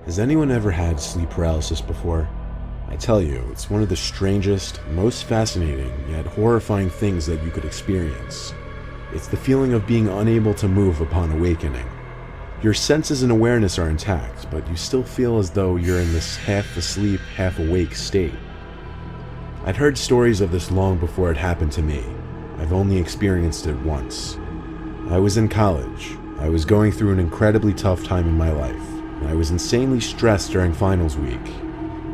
Has anyone ever had sleep paralysis before? I tell you, it's one of the strangest, most fascinating, yet horrifying things that you could experience. It's the feeling of being unable to move upon awakening. Your senses and awareness are intact, but you still feel as though you're in this half-asleep, half-awake state. I'd heard stories of this long before it happened to me. I've only experienced it once. I was in college. I was going through an incredibly tough time in my life, and I was insanely stressed during finals week.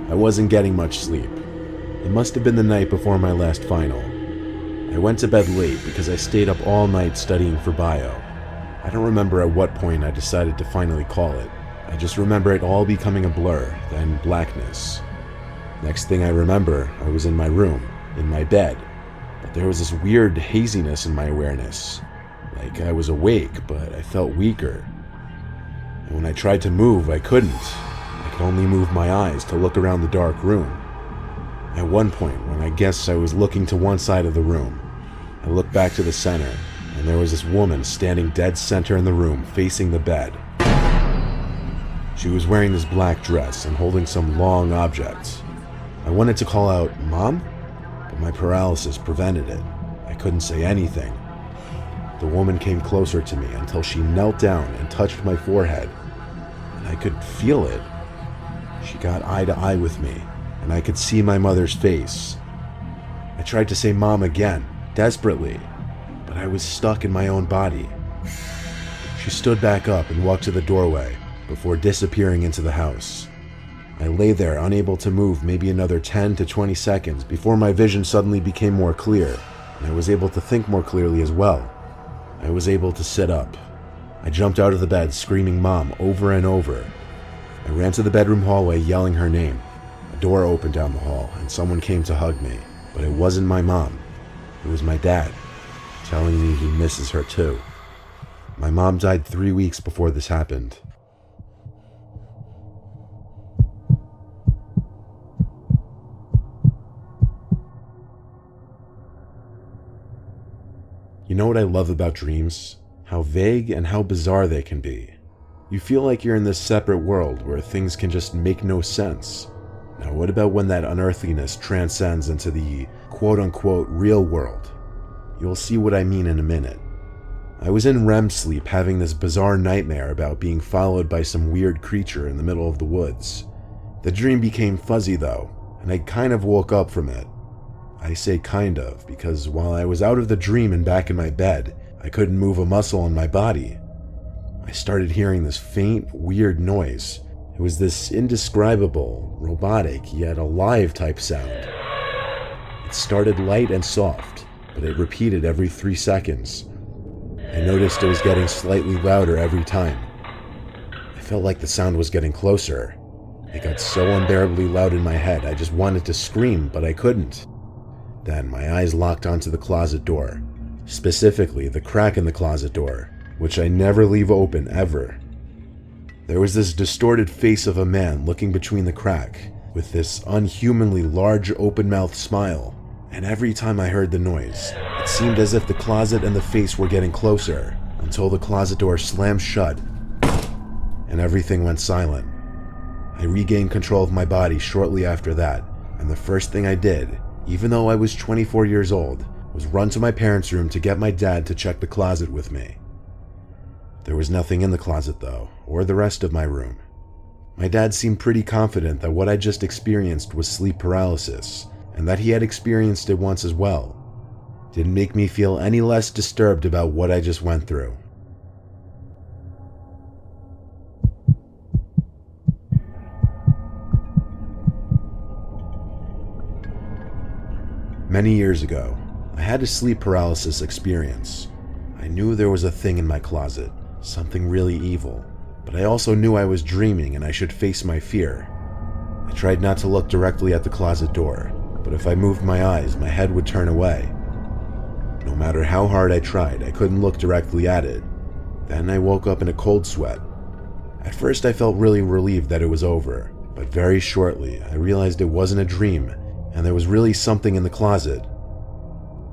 I wasn't getting much sleep. It must have been the night before my last final. I went to bed late because I stayed up all night studying for bio. I don't remember at what point I decided to finally call it. I just remember it all becoming a blur, then blackness. Next thing I remember, I was in my room, in my bed, but there was this weird haziness in my awareness. Like I was awake, but I felt weaker. And when I tried to move, I couldn't. I could only move my eyes to look around the dark room. At one point, when I guess I was looking to one side of the room, I looked back to the center, and there was this woman standing dead center in the room, facing the bed. She was wearing this black dress and holding some long object. I wanted to call out, "Mom?" but my paralysis prevented it. I couldn't say anything. The woman came closer to me until she knelt down and touched my forehead, and I could feel it. She got eye to eye with me, and I could see my mother's face. I tried to say "Mom" again, desperately, but I was stuck in my own body. She stood back up and walked to the doorway before disappearing into the house. I lay there unable to move maybe another 10 to 20 seconds before my vision suddenly became more clear, and I was able to think more clearly as well. I was able to sit up. I jumped out of the bed screaming "Mom" over and over. I ran to the bedroom hallway yelling her name. A door opened down the hall and someone came to hug me, but it wasn't my mom. It was my dad, telling me he misses her too. My mom died 3 weeks before this happened. You know what I love about dreams? How vague and how bizarre they can be. You feel like you're in this separate world where things can just make no sense. Now what about when that unearthliness transcends into the quote-unquote real world? You'll see what I mean in a minute. I was in REM sleep having this bizarre nightmare about being followed by some weird creature in the middle of the woods. The dream became fuzzy though, and I kind of woke up from it. I say kind of, because while I was out of the dream and back in my bed, I couldn't move a muscle in my body. I started hearing this faint, weird noise. It was this indescribable, robotic, yet alive type sound. It started light and soft, but it repeated every 3 seconds. I noticed it was getting slightly louder every time. I felt like the sound was getting closer. It got so unbearably loud in my head, I just wanted to scream, but I couldn't. Then my eyes locked onto the closet door, specifically the crack in the closet door, which I never leave open ever. There was this distorted face of a man looking between the crack, with this unhumanly large open-mouthed smile, and every time I heard the noise, it seemed as if the closet and the face were getting closer, until the closet door slammed shut, and everything went silent. I regained control of my body shortly after that, and the first thing I did, even though I was 24 years old, was run to my parents' room to get my dad to check the closet with me. There was nothing in the closet though, or the rest of my room. My dad seemed pretty confident that what I just experienced was sleep paralysis, and that he had experienced it once as well. Didn't make me feel any less disturbed about what I just went through. Many years ago, I had a sleep paralysis experience. I knew there was a thing in my closet, something really evil, but I also knew I was dreaming and I should face my fear. I tried not to look directly at the closet door, but if I moved my eyes, my head would turn away. No matter how hard I tried, I couldn't look directly at it. Then I woke up in a cold sweat. At first I felt really relieved that it was over, but very shortly I realized it wasn't a dream, and there was really something in the closet.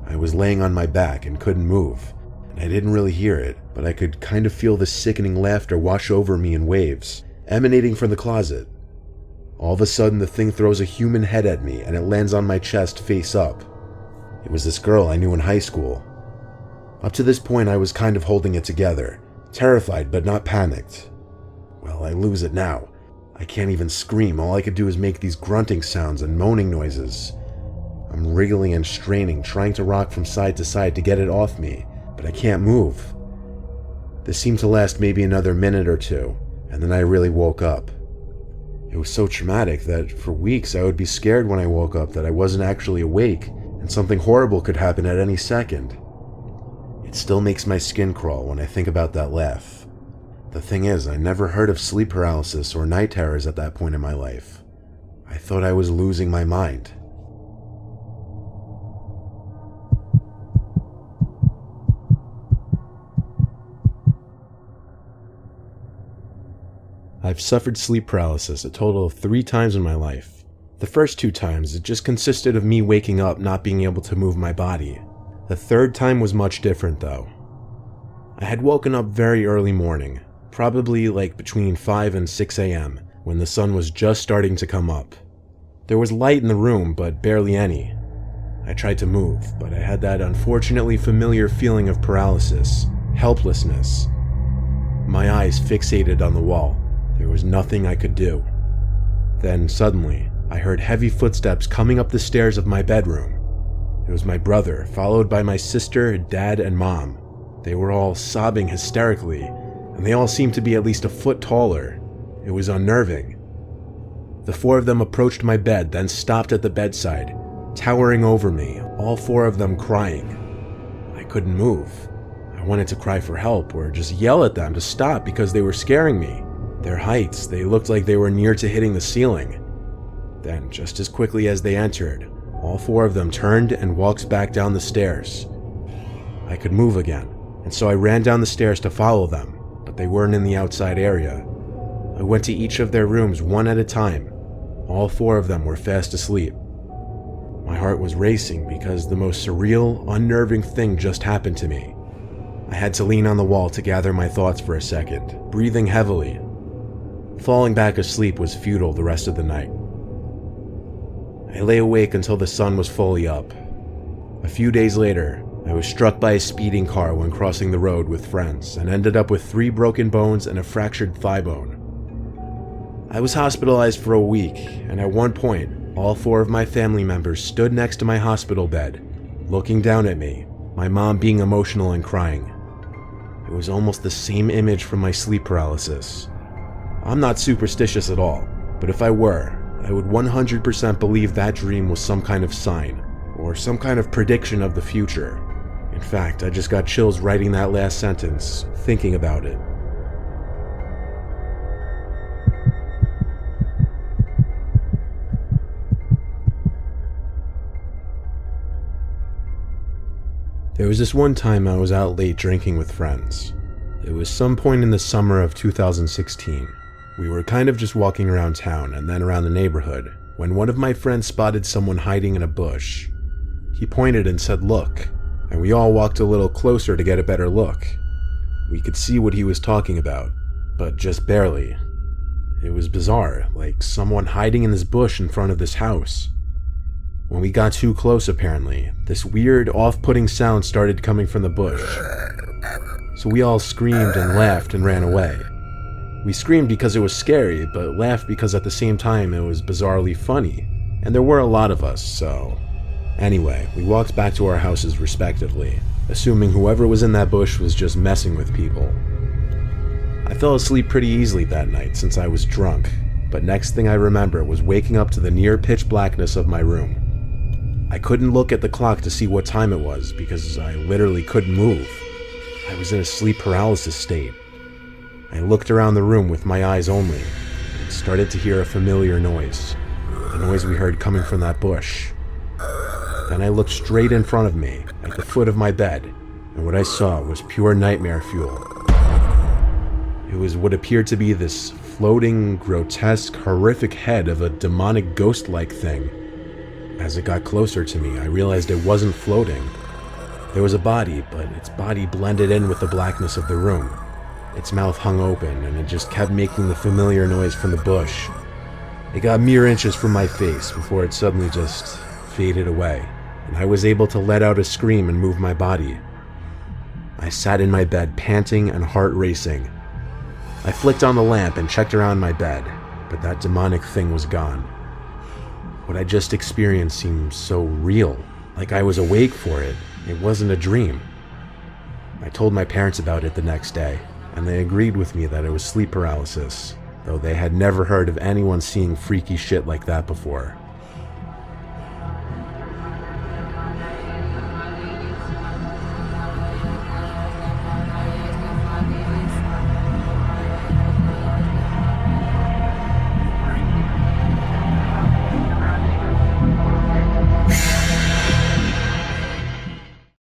I was laying on my back and couldn't move, and I didn't really hear it, but I could kind of feel the sickening laughter wash over me in waves, emanating from the closet. All of a sudden, the thing throws a human head at me and it lands on my chest face up. It was this girl I knew in high school. Up to this point, I was kind of holding it together, terrified but not panicked. Well, I lose it now. I can't even scream. All I could do is make these grunting sounds and moaning noises. I'm wriggling and straining, trying to rock from side to side to get it off me, but I can't move. This seemed to last maybe another minute or two, and then I really woke up. It was so traumatic that for weeks I would be scared when I woke up that I wasn't actually awake and something horrible could happen at any second. It still makes my skin crawl when I think about that laugh. The thing is, I never heard of sleep paralysis or night terrors at that point in my life. I thought I was losing my mind. I've suffered sleep paralysis a total of 3 times in my life. The first 2 times, it just consisted of me waking up not being able to move my body. The third time was much different though. I had woken up very early morning, probably like between 5 and 6 a.m., when the sun was just starting to come up. There was light in the room, but barely any. I tried to move, but I had that unfortunately familiar feeling of paralysis, helplessness. My eyes fixated on the wall. There was nothing I could do. Then suddenly, I heard heavy footsteps coming up the stairs of my bedroom. It was my brother, followed by my sister, dad, and mom. They were all sobbing hysterically, and they all seemed to be at least a foot taller. It was unnerving. The 4 of them approached my bed, then stopped at the bedside, towering over me, all 4 of them crying. I couldn't move. I wanted to cry for help or just yell at them to stop because they were scaring me. Their heights, they looked like they were near to hitting the ceiling. Then, just as quickly as they entered, all 4 of them turned and walked back down the stairs. I could move again, and so I ran down the stairs to follow them, but they weren't in the outside area. I went to each of their rooms one at a time. All 4 of them were fast asleep. My heart was racing because the most surreal, unnerving thing just happened to me. I had to lean on the wall to gather my thoughts for a second, breathing heavily. Falling back asleep was futile the rest of the night. I lay awake until the sun was fully up. A few days later, I was struck by a speeding car when crossing the road with friends and ended up with 3 broken bones and a fractured thigh bone. I was hospitalized for a week, and at one point, all 4 of my family members stood next to my hospital bed, looking down at me, my mom being emotional and crying. It was almost the same image from my sleep paralysis. I'm not superstitious at all, but if I were, I would 100% believe that dream was some kind of sign, or some kind of prediction of the future. In fact, I just got chills writing that last sentence, thinking about it. There was this one time I was out late drinking with friends. It was some point in the summer of 2016. We were kind of just walking around town and then around the neighborhood when one of my friends spotted someone hiding in a bush. He pointed and said, "Look," and we all walked a little closer to get a better look. We could see what he was talking about, but just barely. It was bizarre, like someone hiding in this bush in front of this house. When we got too close, apparently, this weird, off-putting sound started coming from the bush. So we all screamed and laughed and ran away. We screamed because it was scary, but laughed because at the same time it was bizarrely funny. And there were a lot of us, so... Anyway, we walked back to our houses respectively, assuming whoever was in that bush was just messing with people. I fell asleep pretty easily that night since I was drunk, but next thing I remember was waking up to the near pitch blackness of my room. I couldn't look at the clock to see what time it was because I literally couldn't move. I was in a sleep paralysis state. I looked around the room with my eyes only and started to hear a familiar noise, the noise we heard coming from that bush. Then I looked straight in front of me, at the foot of my bed, and what I saw was pure nightmare fuel. It was what appeared to be this floating, grotesque, horrific head of a demonic ghost-like thing. As it got closer to me, I realized it wasn't floating. There was a body, but its body blended in with the blackness of the room. Its mouth hung open, and it just kept making the familiar noise from the bush. It got mere inches from my face before it suddenly just faded away, and I was able to let out a scream and move my body. I sat in my bed, panting and heart racing. I flicked on the lamp and checked around my bed, but that demonic thing was gone. What I just experienced seemed so real, like I was awake for it. It wasn't a dream. I told my parents about it the next day, and they agreed with me that it was sleep paralysis, though they had never heard of anyone seeing freaky shit like that before.